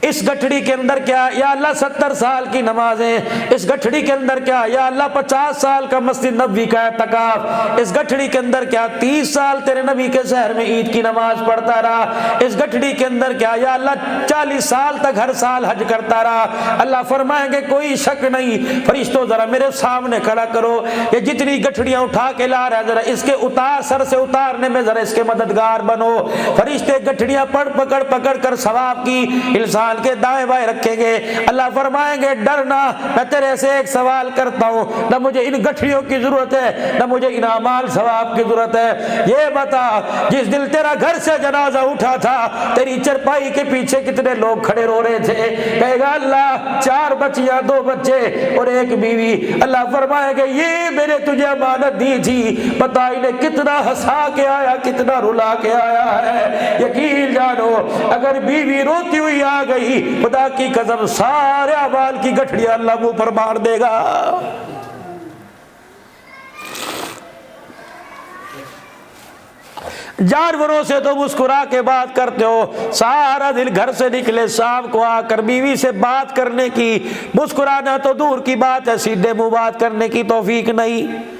اس گٹھڑی کے اندر کیا؟ یا اللہ 70 سال کی نمازیں، اس گٹھڑی کے اندر کیا؟ یا اللہ 50 سال کا مسجد نبوی کا اعتکاف، اس گٹھڑی کے اندر کیا؟ 30 سال تیرے نبی کے شہر میں عید کی نماز پڑھتا رہا، اس گٹھڑی کے اندر کیا؟ یا اللہ 40 سال تک ہر سال حج کرتا رہا۔ اللہ فرمائیں گے کوئی شک نہیں، فرشتوں ذرا میرے سامنے کھڑا کرو، یہ جتنی گٹھڑیاں اٹھا کے لا رہا ہے ذرا اس کے اتار، سر سے اتارنے میں ذرا اس کے مددگار بنو۔ فرشتے گٹھڑیاں پکڑ پکڑ کر ثواب کی انسان کے دائیں بائیں رکھیں گے۔ اللہ فرمائیں گے ڈرنا، میں تیرے سے ایک سوال کرتا ہوں، نہ مجھے ان گٹھڑیوں کی ضرورت ہے نہ مجھے ان اعمال ثواب کی ضرورت ہے، یہ بتا جس دن تیرا گھر سے جنازہ اٹھا تھا تیری چرپائی کے پیچھے کتنے لوگ کھڑے رو رہے تھے؟ کہے گا اللہ 4 بچیاں 2 بچے اور 1 بیوی۔ اللہ فرمائے گا یہ میں نے تجھے امانت دی تھی، پتہ انہیں کتنا ہنسا کے آیا کتنا رلا کے آیا ہے۔ یقین جانو اگر بیوی روتی ہوئی آ گئی خدا کی قسم سارے اعمال کی گٹھڑیاں اللہ منہ پر مار دے گا۔ جانوروں سے تو مسکرا کے بات کرتے ہو، سارا دن گھر سے نکلے شام کو آ کر بیوی سے بات کرنے کی، مسکرانا تو دور کی بات ہے، سیدھے منہ بات کرنے کی توفیق نہیں۔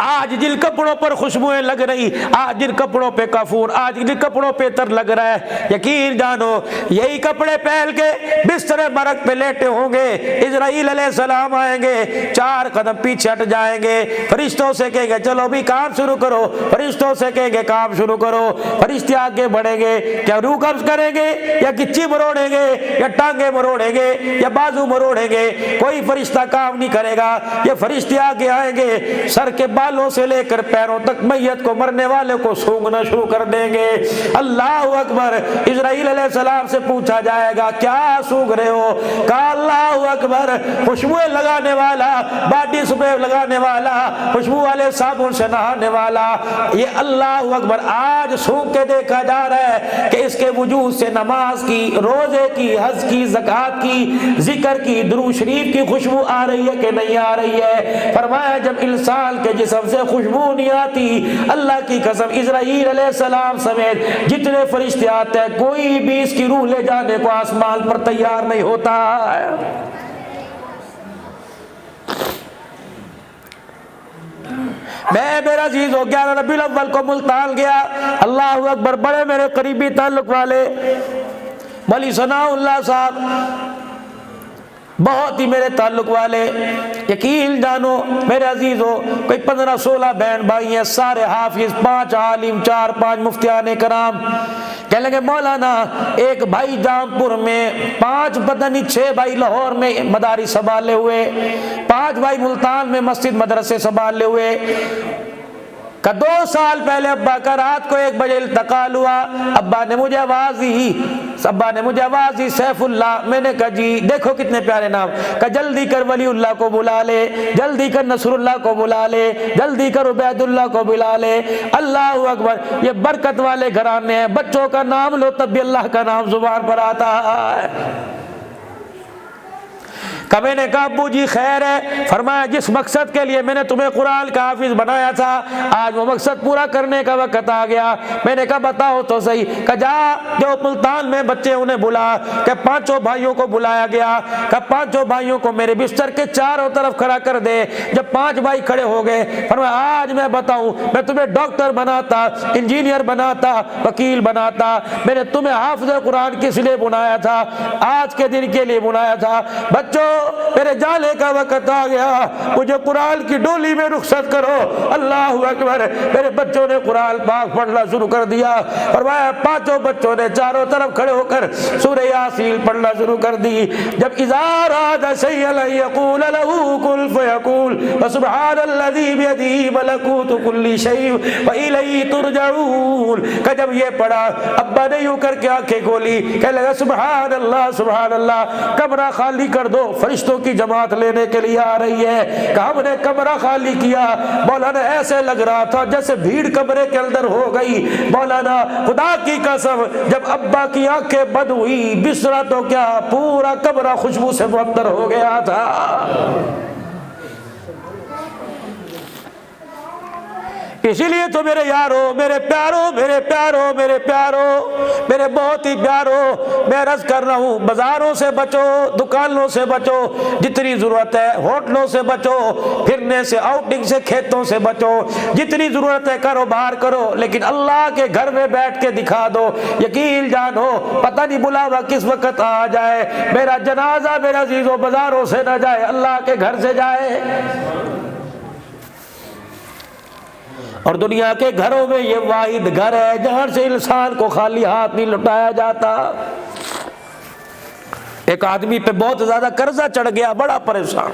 آج جن کپڑوں پر خوشبوئیں لگ رہی، آج جن کپڑوں پہ کافور، آج جن کپڑوں پہ عطر لگ رہا ہے، یقین جانو یہی کپڑے پہن کے بستر مرگ پہ لیٹے ہوں گے، اسرائیل علیہ السلام آئیں گے، 4 قدم پیچھے ہٹ جائیں گے، فرشتوں سے کہیں گے چلو بھی کام شروع کرو، فرشتوں سے کہیں گے کام شروع کرو، فرشتے آگے بڑھیں گے، کیا روح قبض کریں گے یا گچی مروڑیں گے یا ٹانگیں مروڑیں گے یا بازو مروڑیں گے، کوئی فرشتہ کام نہیں کرے گا، یہ فرشتے آگے آئیں گے، سر کے بالوں سے لے کر پیروں تک میت کو، مرنے والے کو سونگنا شروع کر دیں گے۔ اللہ اکبر، اسرائیل علیہ السلام سے پوچھا جائے گا کیا سونگ رہے ہو؟ کہا اللہ اکبر، خوشبوئیں لگانے والا، باڈی سپرے لگانے والا، خوشبو والے صابن سے نہانے والا، یہ اللہ اکبر آج سونگ کے دیکھا جا رہا ہے کہ اس کے وجود سے نماز کی، روزے کی، حج کی، زکوٰۃ کی، ذکر کی، درود شریف کی خوشبو آ رہی ہے کہ نہیں آ رہی ہے؟ فرمایا جب انسان کے جسم سے خوشبو نہیں آتی، اللہ کی قسم اسرائیل علیہ السلام سمیت جتنے فرشتے آتے ہیں کوئی بھی اس کی روح لے جانے کو آسمان پر تیار نہیں ہوتا ہے۔ میں میرا عزیز ہو 11 ربیع الاول کو ملتان گیا، اللہ اکبر، بڑے میرے قریبی تعلق والے مولی ثناء اللہ صاحب، بہت ہی میرے تعلق والے، یقین جانو میرے عزیز ہو، کوئی 15-16 بہن بھائی ہیں، سارے حافظ، 5 عالم، 4-5 مفتیان کرام۔ کہنے لگے مولانا ایک بھائی جام پور میں، 5 پتہ نہیں 6 بھائی لاہور میں مدارس سنبھالے ہوئے، 5 بھائی ملتان میں مسجد مدرسے سنبھالے ہوئے، کہ 2 سال پہلے ابا کا رات کو 1 بجے انتقال ہوا، ابا نے مجھے آواز دی سیف اللہ، میں نے کہا جی، دیکھو کتنے پیارے نام، کہ جلدی کر ولی اللہ کو بلا لے، جلدی کر نصر اللہ کو بلا لے، جلدی کر عبید اللہ کو بلا لے۔ اللہ اکبر، یہ برکت والے گھرانے ہیں، بچوں کا نام لو تب بھی اللہ کا نام زبان پر آتا ہے۔ کہ میں نے کہا ابو جی خیر ہے، فرمایا جس مقصد کے لیے میں نے تمہیں قرآن کا حافظ بنایا تھا آج وہ مقصد پورا کرنے کا وقت آ گیا۔ میں نے کہا بتاؤ تو صحیح، کہ جا جو ملتان میں بچے انہیں بلا، کہ 5 بھائیوں کو بلایا گیا، کہ 5 بھائیوں کو میرے بستر کے چاروں طرف کھڑا کر دے۔ جب 5 بھائی کھڑے ہو گئے، فرمایا آج میں بتاؤں، میں تمہیں ڈاکٹر بناتا، انجینئر بناتا، وکیل بناتا، میں نے تمہیں حافظ قرآن کس لیے بنایا تھا؟ آج کے دن کے لیے بنایا تھا۔ بچوں میرے جانے کا وقت آ گیا، مجھے قرآن کی ڈولی میں رخصت کرو۔ اللہ اکبر، میرے بچوں نے قرآن پاک پڑھنا شروع کر دیا، فرمایا 5 بچوں نے چاروں طرف کھڑے ہو کر سورہ یاسین پڑھنا شروع کر دی۔ جب اذا اراد شیئا یقول له کن فیکون وسبحان الذی بیدہ ملکوت کل شیء والیہ ترجعون، کہ جب یہ پڑھا ابا نے یوں کر کے آنکھیں کھولی، کہنے لگا سبحان اللہ سبحان اللہ، کمرہ خالی کر دو، فرشتوں کی جماعت لینے کے لیے آ رہی ہے۔ کہ ہم نے کمرہ خالی کیا، مولانا ایسے لگ رہا تھا جیسے بھیڑ کمرے کے اندر ہو گئی۔ مولانا خدا کی قسم جب ابا کی آنکھیں بند ہوئی، بستر تو کیا پورا کمرہ خوشبو سے معطر ہو گیا تھا۔ اسی لیے تو میرے یارو، میرے پیارو، میرے پیارو، میرے پیارو، میرے بہت ہی پیارو، میں عرض کر رہا ہوں بازاروں سے بچو، دکانوں سے بچو، جتنی ضرورت ہے ہوٹلوں سے بچو، پھرنے سے، آؤٹنگ سے، کھیتوں سے بچو، جتنی ضرورت ہے کاروبار کرو، لیکن اللہ کے گھر میں بیٹھ کے دکھا دو۔ یقین جانو پتہ نہیں بلاوا کس وقت آ جائے، میرا جنازہ میرے عزیزوں بازاروں سے نہ جائے، اللہ کے گھر سے جائے۔ اور دنیا کے گھروں میں یہ واحد گھر ہے جہاں سے انسان کو خالی ہاتھ نہیں لوٹایا جاتا۔ ایک آدمی پہ بہت زیادہ قرضہ چڑھ گیا، بڑا پریشان،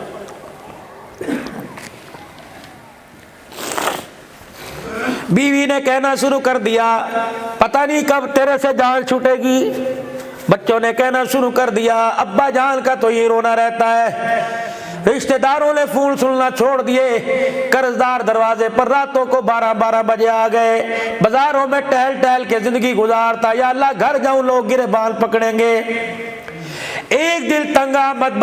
بیوی نے کہنا شروع کر دیا پتہ نہیں کب تیرے سے جان چھوٹے گی، بچوں نے کہنا شروع کر دیا، ابا جان کا تو یہ رونا رہتا ہے، رشتہ داروں نے فون سننا چھوڑ دیے، قرض دار دروازے پر راتوں کو 12 بجے آ گئے، بازاروں میں ٹہل ٹہل کے زندگی گزارتا، یا اللہ گھر جاؤں لوگ گربان پکڑیں گے۔ ایک دل تنگ آمد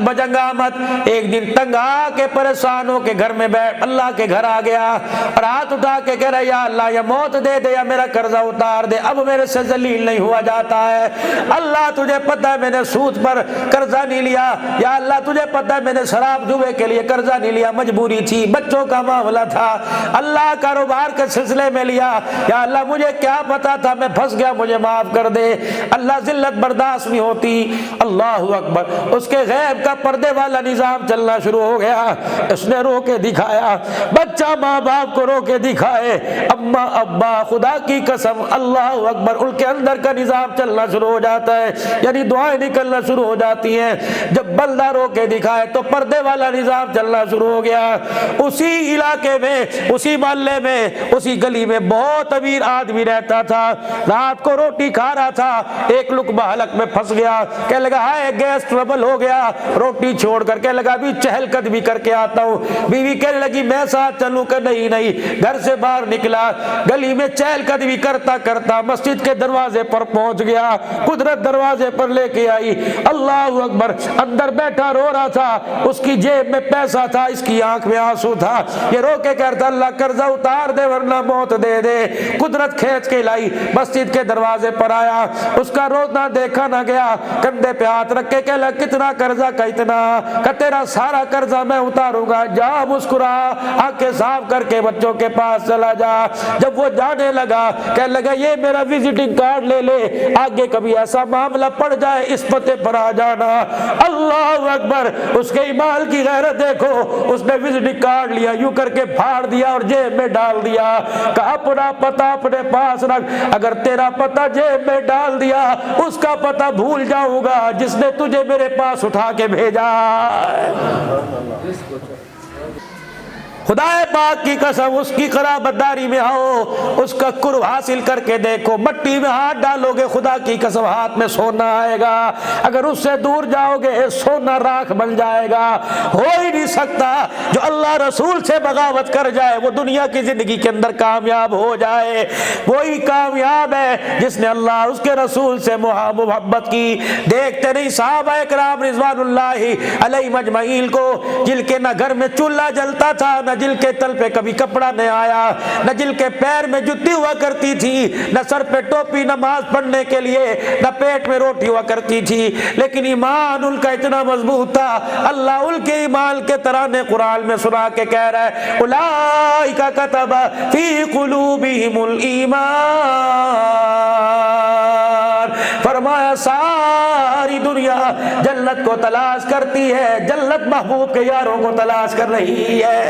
بجنگ آمد، ایک دن تنگ آ کے پریشان ہو کے گھر میں بیٹھ اللہ کے گھر آ گیا اور ہاتھ اٹھا کے کہہ رہا یا اللہ یا موت دے دے یا میرا قرضہ اتار دے، اب میرے سے ذلیل نہیں ہوا جاتا ہے۔ اللہ تجھے پتہ ہے میں نے سود پر قرضہ نہیں لیا، یا اللہ تجھے پتہ ہے میں نے شراب جوے کے لیے قرضہ نہیں لیا، مجبوری تھی، بچوں کا معاملہ تھا، اللہ کاروبار کے سلسلے میں لیا، یا اللہ مجھے کیا پتا تھا میں پھنس گیا، مجھے معاف کر دے۔ اللہ ذلت برداشت نہیں ہوتی۔ اللہ اکبر، اس کے غیب کا پردے والا نظام چلنا شروع ہو گیا۔ اس نے رو کے دکھایا، بچہ ماں باپ کو رو کے دکھائے، اما ابا خدا کی قسم اللہ اکبر ان کے اندر کا نظام چلنا شروع ہو جاتا ہے، یعنی دعائیں نکلنا شروع ہو جاتی ہیں۔ جب بندہ رو کے دکھائے تو پردے والا نظام چلنا شروع ہو گیا۔ اسی علاقے میں، اسی محلے میں، اسی گلی میں بہت امیر آدمی رہتا تھا، رات کو روٹی کھا رہا تھا، ایک لقمہ حلق میں پھنس گیا، کہنے لگا ہائے گیس ٹربل ہو گیا، روٹی چھوڑ کر کہنے لگا ابھی چہل قدمی کر کے آتا ہوں۔ بیوی کہنے لگی میں ساتھ چلوں کہ نہیں نہیں، گھر سے باہر نکلا، گلی میں چہل قدمی کرتا کرتا مسجد کے دروازے پر پہنچ گیا، قدرت دروازے پر لے کے آئی، اللہ اکبر، اندر بیٹھا رو رہا تھا، اس کی جیب میں پیسہ تھا، اس کی آنکھ میں آنسو تھا، یہ رو کے کہتا اللہ قرضہ اتار دے ورنہ موت دے دے۔ قدرت کھینچ کے لائی، مسجد کے دروازے پر آیا، اس کا رونا دیکھا نہ گیا، کندھے پہ ہاتھ رکھ کے کہلا کتنا قرضہ کا اتنا، کہ تیرا سارا قرضہ میں اتاروں گا، جا مسکرا، آنکھیں صاف کر کے بچوں کے پاس چلا جا۔ جب وہ جانے لگا کہنے لگا یہ میرا وزٹنگ کارڈ لے لے، آگے کبھی ایسا معاملہ پڑ جائے اس پتے پر آ جانا۔ اللہ اکبر، اس کے ایمان کی غیرت دیکھو، اس نے وزٹنگ کارڈ لیا، یوں کر کے پھاڑ دیا اور جیب میں ڈال دیا، کہا اپنا پتہ اپنے پاس رکھ، اگر تیرا پتہ جیب میں ڈال دیا اس کا پتہ بھول جاؤں گا جس نے تجھے میرے پاس اٹھا کے بھیجا۔ خدا پاک کی قسم اس کی قرابت داری میں آؤ، اس کا قرب حاصل کر کے دیکھو، مٹی میں ہاتھ ڈالو گے خدا کی قسم ہاتھ میں سونا آئے گا، اگر اس سے دور جاؤ گے سونا راکھ بن جائے گا۔ ہو ہی نہیں سکتا جو اللہ رسول سے بغاوت کر جائے وہ دنیا کی زندگی کے اندر کامیاب ہو جائے، وہی کامیاب ہے جس نے اللہ اس کے رسول سے محبت کی۔ دیکھتے نہیں صحابہ کرام رضوان اللہ علیہم اجمعین کو، جن کے نہ گھر میں چولہا جلتا تھا، نہ جل کے تل پہ کبھی کپڑا نہیں آیا، نہ جل کے پیر میں جتی ہوا کرتی تھی، نہ سر پہ ٹوپی نماز پڑھنے کے لیے، نہ پیٹ میں روٹی ہوا کرتی تھی، لیکن ایمان ان کا اتنا مضبوط تھا۔ اللہ ان کے ایمان کے ترانے قرآن میں سنا کے کہہ رہا ہے اولئک کتب فی قلوبہم الایمان، فرمایا ساری دنیا جنت کو تلاش کرتی ہے، جنت محبوب کے یاروں کو تلاش کر رہی ہے۔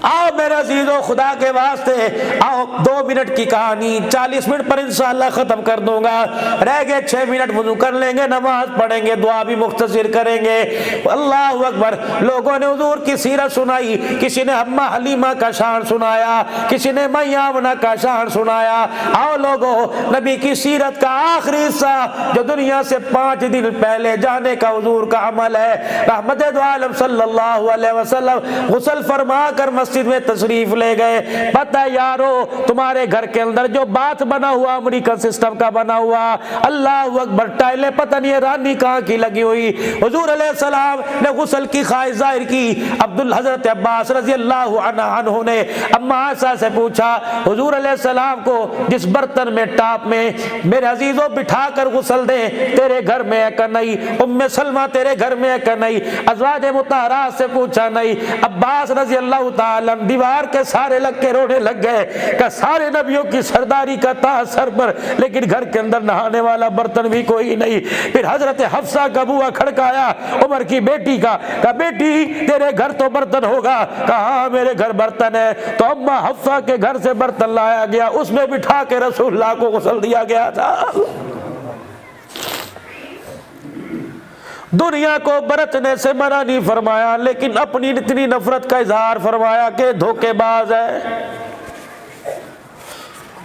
آؤ میرے عزیزو خدا کے واسطے، آؤ 2 منٹ کی کہانی 40 منٹ پر انشاءاللہ ختم کر دوں گا، رہ گئے 6 منٹ، وضو کر لیں گے، نماز پڑھیں گے، دعا بھی مختصر کریں گے۔ اللہ اکبر، لوگوں نے حضور کی سیرت سنائی، کسی نے اماں حلیمہ کا شان سنایا، کسی نے میاں آمنہ کا شان سنایا۔ آؤ لوگوں، نبی کی سیرت کا آخری حصہ جو دنیا سے 5 دن پہلے جانے کا حضور کا عمل ہے، رحمت دو عالم صلی اللہ علیہ وسلم غسل فرما کر مسجد میں تشریف لے گئے۔ پتہ یارو تمہارے گھر کے اندر جو بات بنا ہوا امریکن سسٹم کا بنا ہوا، اللہ اکبر، ٹائلیں پتہ نہیں رانی کہاں کی لگی ہوئی۔ حضور علیہ السلام نے غسل کی خواہش ظاہر کی۔ حضرت عباس رضی اللہ عنہ نے اما عائشہ سے پوچھا حضور علیہ السلام کو جس برتن میں ٹاپ میں میرے عزیزوں بٹھا کر غسل دیں تیرے گھر میں ہے کہ نہیں، ام سلمہ تیرے گھر میں ہے کہ نہیں، ازواج مطہرات سے پوچھا نہیں۔ عباس رضی اللہ تعالی دیوار کے سارے لگ کے رونے لگ گئے کہ سارے نبیوں کی سرداری کا تاج سر پر، لیکن گھر کے اندر نہانے والا برتن بھی کوئی نہیں۔ پھر حضرت حفصہ کا بوا کھڑکایا عمر کی بیٹی کا، کہا بیٹی تیرے گھر تو برتن ہوگا، کہا ہاں میرے گھر برتن ہے۔ تو اما حفصہ کے گھر سے برتن لایا گیا، اس میں بٹھا کے رسول اللہ کو غسل دیا گیا تھا۔ دنیا کو برتنے سے منع نہیں فرمایا، لیکن اپنی اتنی نفرت کا اظہار فرمایا کہ دھوکے باز ہے۔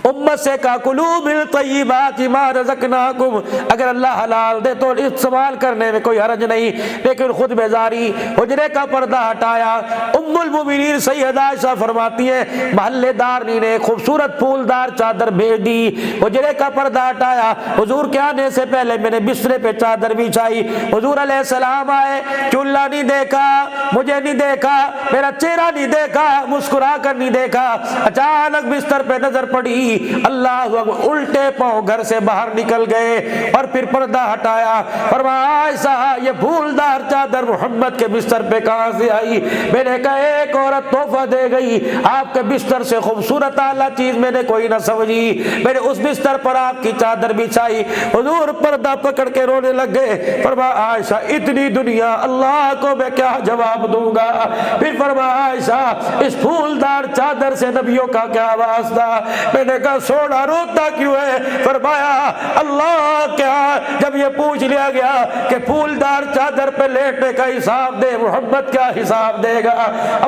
امت سے کہا کلو من طیبات ما رزقناکم، اگر اللہ حلال دے تو استعمال کرنے میں کوئی حرج نہیں، لیکن خود بیزاری، حجرے کا پردہ ہٹایا۔ ام المومنین سیدہ عائشہ فرماتی ہیں محلے دارنی نے خوبصورت پھولدار چادر بھیج دی، حجرے کا پردہ ہٹایا، حضور کے آنے سے پہلے میں نے بسترے پہ چادر بچھائی، حضور علیہ السلام آئے، چولہا نہیں دیکھا، مجھے نہیں دیکھا، میرا چہرہ نہیں دیکھا، مسکرا کر نہیں دیکھا، اچانک بستر پہ نظر پڑی، اللہ اکبر، الٹے پاؤں گھر سے باہر نکل گئے اور پھر پردہ ہٹایا، فرمایا عائشہ یہ پھولدار چادر محمد کے بستر پہ کہاں سے آئی؟ میں نے کہا ایک عورت تحفہ دے گئی، آپ کے بستر سے خوبصورت اعلیٰ چیز میں نے کوئی نہ سمجھی، میں نے اس بستر پر آپ کی چادر بچھائی۔ حضور پردہ پکڑ کے رونے لگ گئے، فرمایا عائشہ اتنی دنیا اللہ کو میں کیا جواب دوں گا؟ پھر فرمایا عائشہ اس پھولدار چادر سے نبیوں کا کیا واسطہ؟ میں نے کہا سونا روتا کیوں ہے؟ فرمایا اللہ کیا جب یہ پوچھ لیا گیا کہ پھولدار چادر پہ لیٹنے کا حساب دے، محمد کیا حساب دے گا؟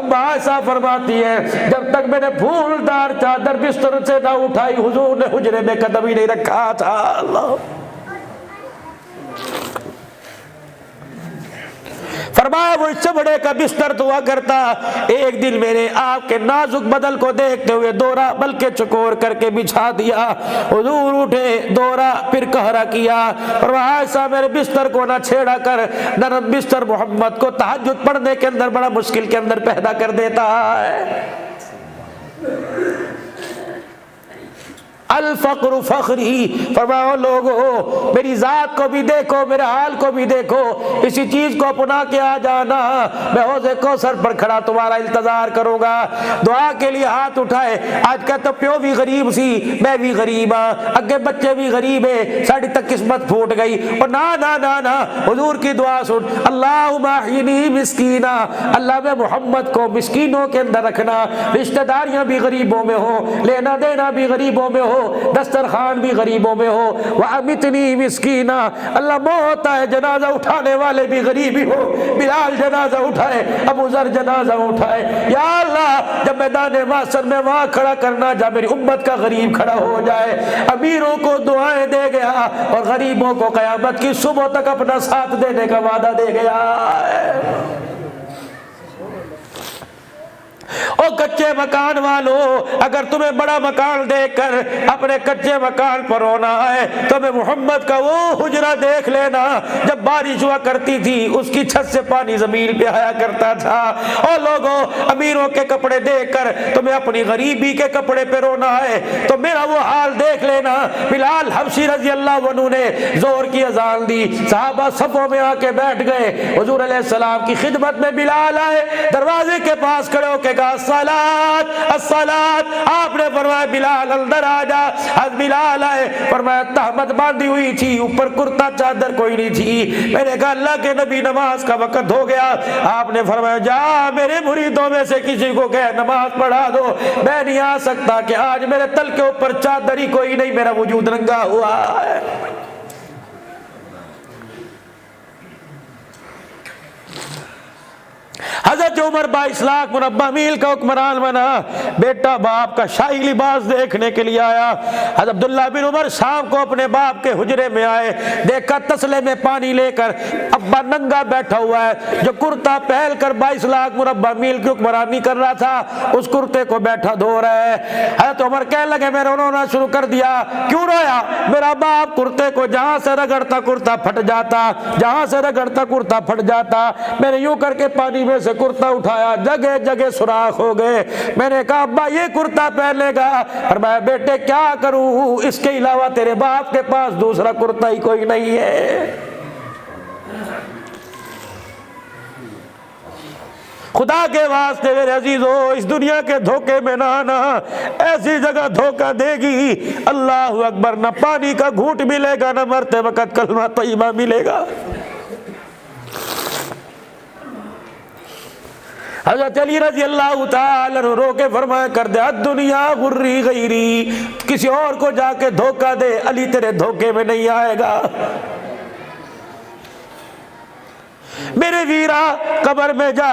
اما عائشہ فرماتی ہے جب تک میں نے پھولدار چادر بستر سے نہ اٹھائی حضور نے حجرے میں قدم ہی نہیں رکھا تھا۔ اللہ فرمایا وہ اس سے بڑے کا بستر دعا کرتا، ایک دن میں نے آپ کے نازک بدن کو دیکھتے ہوئے دورہ بلکہ چکور کر کے بچھا دیا، حضور اٹھے دورہ پھر کہرا کیا، فرمایا ایسا میرے بستر کو نہ چھیڑا کر، نرم بستر محمد کو تہجد پڑھنے کے اندر بڑا مشکل کے اندر پیدا کر دیتا ہے۔ الفقر فخری، فرماؤ لوگو میری ذات کو بھی دیکھو، میرے حال کو بھی دیکھو، اسی چیز کو اپنا کے آ جانا، میں حوض کوثر پر کھڑا تمہارا انتظار کروں گا۔ دعا کے لیے ہاتھ اٹھائے، آج کا تو پیو بھی غریب سی، میں بھی غریب ہاں، اگے بچے بھی غریب ہیں، ساڑی تک قسمت پھوٹ گئی، اور نا حضور کی دعا سن، اللہم احینی مسکینہ، اللہ میں محمد کو مسکینوں کے اندر رکھنا، رشتہ داریاں بھی غریبوں میں ہو، لینا دینا بھی غریبوں میں ہو، دسترخوان بھی غریبوں میں ہو، وَأَمِتْنِي مِسْكِينًا، اللہ موت آئے جنازہ اٹھانے والے بھی غریبی ہو، بلال جنازہ اٹھائے، ابو ذر جنازہ اٹھائے، یا اللہ جب میدان محشر میں وہاں کھڑا کرنا جا میری امت کا غریب کھڑا ہو جائے، امیروں کو دعائیں دے گیا اور غریبوں کو قیامت کی صبح تک اپنا ساتھ دینے کا وعدہ دے گیا ہے۔ او کچے مکان والو، اگر تمہیں بڑا مکان دیکھ کر اپنے کچے مکان پر رونا ہے تو میں محمد کا وہ حجرہ دیکھ لینا جب بارش ہوا کرتی تھی اس کی چھت سے پانی زمین پہ آیا کرتا تھا۔ او لوگو امیروں کے کپڑے دیکھ کر تمہیں اپنی غریبی کے کپڑے پہ رونا ہے تو میرا وہ حال دیکھ لینا۔ بلال حبشی رضی اللہ عنہ نے زور کی اذان دی، صحابہ صفوں میں آ کے بیٹھ گئے، حضور علیہ السلام کی خدمت میں بلال آئے، دروازے کے پاس کھڑے ہو کے کہا الصلاۃ الصلاۃ، آپ نے فرمایا بلال اندر آ جا۔ حضرت بلال آئے، فرمایا تہمت باندھی ہوئی تھی، اوپر کرتا چادر کوئی نہیں تھی، میں نے کہا اللہ کے نبی نماز کا وقت ہو گیا، آپ نے فرمایا جا میرے مریدوں میں سے کسی کو کہہ نماز پڑھا دو، میں نہیں آ سکتا کہ آج میرے تل کے اوپر چادر ہی کوئی نہیں، میرا وجود ننگا ہوا ہے۔ حضرت عمر 22 لاکھ مربع میل کا حکمران بنا، بیٹا باپ کا شاہی لباس دیکھنے کے لیے آیا۔ حضرت عبداللہ بن عمر شام کو اپنے باپ کے حجرے میں آئے، دیکھا تسلے میں پانی لے کر ابا ننگا بیٹھا ہوا ہے، جو کرتا پہل کر 22 لاکھ مربع میل کی حکمرانی کر رہا تھا اس کرتے کو بیٹھا دھو رہا ہے۔ حضرت عمر کہنے لگے میں نے رونا شروع کر دیا، کیوں رویا؟ میرا باپ کرتے کو جہاں سے رگڑتا کرتا پھٹ جاتا، جہاں سے رگڑتا کرتا پھٹ جاتا، میں نے یوں کر کے پانی میں سے کرتا اٹھایا، جگہ جگہ سوراخ ہو گئے، میں نے کہا ابا یہ کرتا پہن لے گا، اور میں بیٹے کیا کروں، اس کے علاوہ تیرے باپ کے پاس دوسرا کرتا ہی کوئی نہیں ہے۔ خدا کے واسطے میرے عزیزو اس دنیا کے دھوکے میں نہ آنا، ایسی جگہ دھوکہ دے گی، اللہ اکبر، نہ پانی کا گھونٹ ملے گا نہ مرتے وقت کلمہ طیبہ ملے گا۔ حضرت علی رضی اللہ تعالی عنہ رو کے فرمایا کر دے دنیا غری غیری، کسی اور کو جا کے دھوکہ دے، علی تیرے دھوکے میں نہیں آئے گا۔ میرے ویرا قبر میں جا،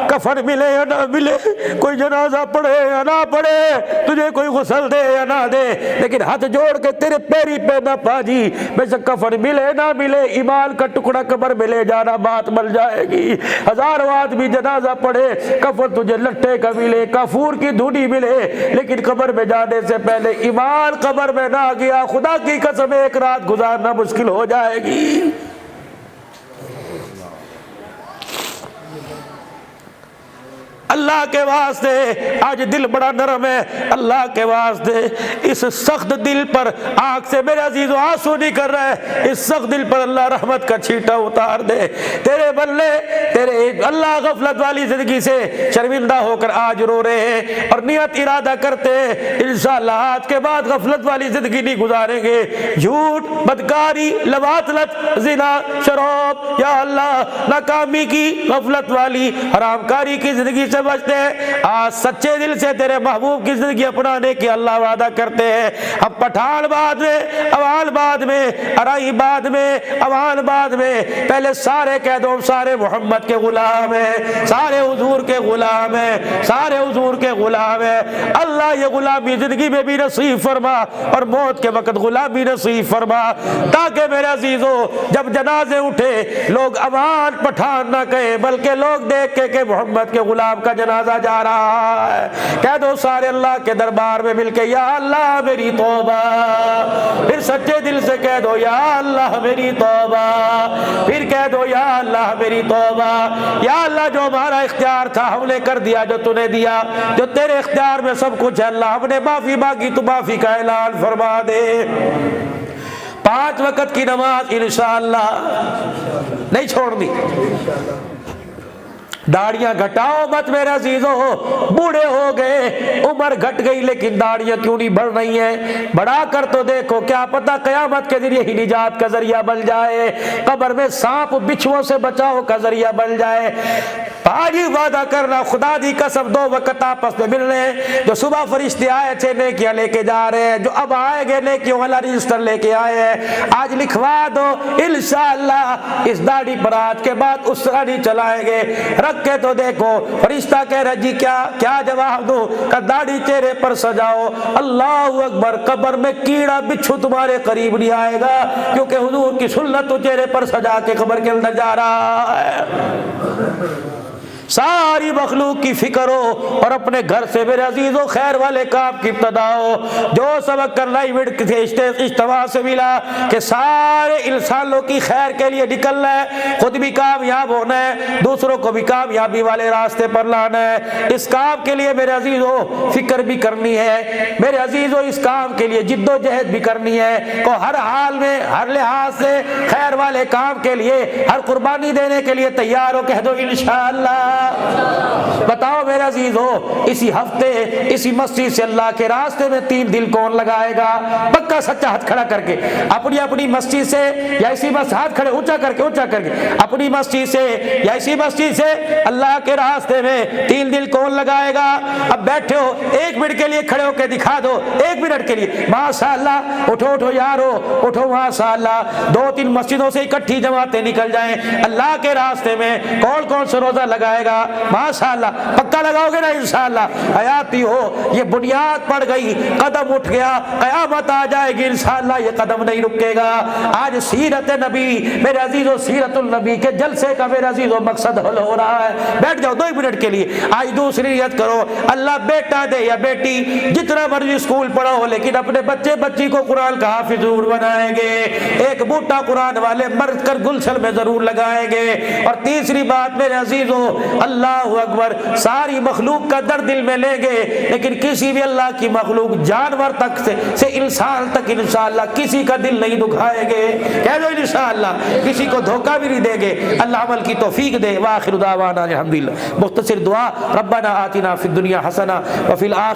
کفن ملے یا نہ ملے، کوئی جنازہ پڑھے یا نہ پڑھے، تجھے کوئی غسل دے یا نہ دے، لیکن ہاتھ جوڑ کے تیرے پیری پہ نہ پاجی، بے شک کفن ملے نہ ملے، ایمان کا ٹکڑا قبر میں لے جانا بات بن جائے گی۔ ہزاروں آدمی جنازہ پڑھے، کفن تجھے لٹے کا ملے، کافور کی دھونی ملے، لیکن قبر میں جانے سے پہلے ایمان قبر میں نہ گیا، خدا کی قسم ایک رات گزارنا مشکل ہو جائے گی۔ اللہ کے واسطے آج دل بڑا نرم ہے، اللہ کے واسطے اس سخت دل پر آنکھ سے میرے عزیزو آنسو نہیں کر رہا ہے، اس سخت دل پر اللہ رحمت کا چھینٹا اتار دے۔ تیرے بندے تیرے اللہ غفلت والی زندگی سے شرمندہ ہو کر آج رو رہے ہیں اور نیت ارادہ کرتے ہیں انشاءاللہ آج کے بعد غفلت والی زندگی نہیں گزاریں گے، جھوٹ، بدکاری، لواطلت، زنا، شراب، یا اللہ ناکامی کی، غفلت والی، حرام کاری کی زندگی سے بچتے ہیں۔ آج سچے دل سے تیرے محبوب کی زندگی اپنانے کی اللہ وعدہ کرتے ہیں۔ ہم پٹھان بعد میں، اوان بعد میں، ارائی بعد میں، اوان بعد میں، پہلے سارے کہہ دو سارے محمد کے غلام ہیں، سارے حضور کے غلام ہیں، سارے حضور کے غلام ہیں۔ اللہ یہ غلامی زندگی میں بھی نصیب فرما اور موت کے وقت غلامی نصیب فرما، تاکہ میرے عزیزو جب جنازے اٹھے لوگ اوان پٹھان نہ کہیں بلکہ لوگ دیکھ کے کہ محمد کے غلام کا جنازہ جا رہا ہے، کہہ دو سارے اللہ کے دربار میں مل کے یا اللہ میری توبہ، پھر سچے دل سے کہہ دو یا اللہ میری توبہ، پھر کہہ دو یا اللہ میری توبہ، یا اللہ جو ہمارا اختیار تھا ہم نے کر دیا، جو تو نے دیا، جو تیرے اختیار میں سب کچھ ہے اللہ، ہم نے معافی مانگی تو معافی کا اعلان فرما دے۔ 5 وقت کی نماز انشاءاللہ نہیں چھوڑنی، داڑیاں گھٹاؤ مت میرے عزیزو، بوڑھے ہو گئے، عمر گھٹ گئی لیکن داڑیاں کیوں نہیں بڑھ رہی ہیں؟ بڑھا کر تو دیکھو، کیا پتہ قیامت کے ذریعے ہی نجات کا ذریعہ بن جائے، قبر میں سانپ بچھوؤں سے بچاؤ کا ذریعہ بن جائے۔ آج ہی وعدہ کرنا خدا دی قسم 2 وقت آپس میں ملنے ہیں، جو صبح فرشتے آئے تھے نیکیاں لے کے جا رہے ہیں، جو اب آئے گے نیکیوں والا رجسٹر لے کے آئے ہیں، آج لکھوا دو انشاءاللہ اس داڑھی پر آج کے بعد اس داڑھی چلائیں گے، رکھ کے تو دیکھو فرشتہ کہہ رہا جی کیا جواب دو، کہ داڑھی چہرے پر سجاؤ، اللہ اکبر، قبر میں کیڑا بچھو تمہارے قریب نہیں آئے گا، کیونکہ حضور کی سنت تو چہرے پر سجا کے قبر کے اندر جا رہا ہے۔ ساری مخلوق کی فکر ہو اور اپنے گھر سے میرے عزیزو خیر والے کام کی ابتدا ہو، جو سبق کرنا اجتماع سے ملا کہ سارے انسانوں کی خیر کے لیے نکلنا ہے، خود بھی کامیاب ہونا ہے، دوسروں کو بھی کامیابی والے راستے پر لانا ہے۔ اس کام کے لیے میرے عزیزو فکر بھی کرنی ہے، میرے عزیزو اس کام کے لیے جد و جہد بھی کرنی ہے، کو ہر حال میں ہر لحاظ سے خیر والے کام کے لیے ہر قربانی دینے کے لیے تیار ہو، کہہ دو انشاءاللہ۔ بتاؤ میرے عزیز ہو اسی ہفتے اسی مسجد سے اللہ کے راستے میں 3 دل کون لگائے گا؟ پکا سچا ہاتھ کھڑا کر کے اپنی مسجد سے یا اسی مسجد ہاتھ کھڑے اونچا کر کے اپنی مسجد سے یا اسی مسجد سے اللہ کے راستے میں 3 دل کون لگائے گا؟ اب بیٹھے ہو 1 منٹ کے لیے کھڑے ہو کے دکھا دو، 1 منٹ کے لیے، ماشاءاللہ، اٹھو یارو اٹھو، ماشاءاللہ 2-3 مسجدوں سے اکٹھی جماعتیں نکل جائیں، اللہ کے راستے میں کون سے روزہ لگائے گا؟ ماشاءاللہ پکا لگاؤ گے نا انشاءاللہ؟ حیاتی ہو یہ بنیاد پڑ گئی، قدم اٹھ گیا، قیامت آ جائے گی انشاءاللہ یہ قدم نہیں رکے گا۔ آج سیرت نبی میرے عزیزو، سیرت النبی کے جلسے کا میرے عزیزو مقصد حل ہو رہا ہے۔ بیٹھ جاؤ 2 منٹ کے لیے، آج دوسری نیت کرو، اللہ بیٹا دے یا بیٹی جتنا مرضی اسکول پڑھا ہو لیکن اپنے بچی کو قرآن کا حافظ ضرور بنائیں گے، ایک بوٹا قرآن والے مرد کر گلشن میں ضرور لگائیں گے۔ اور تیسری بات میرے عزیزو، اللہ اکبر، ساری مخلوق کا درد دل میں لیں گے لیکن کسی بھی اللہ کی مخلوق جانور تک سے انسان تک انشاءاللہ کسی کا دل نہیں دکھائیں گے، کہہ دو انشاءاللہ، کسی کو دھوکہ بھی نہیں دیں گے۔ اللہ عمل کی توفیق دے۔ وآخر دعوانا الحمدللہ۔ مختصر دعا، ربنا آتنا فی الدنیا حسنہ وفی الآخرہ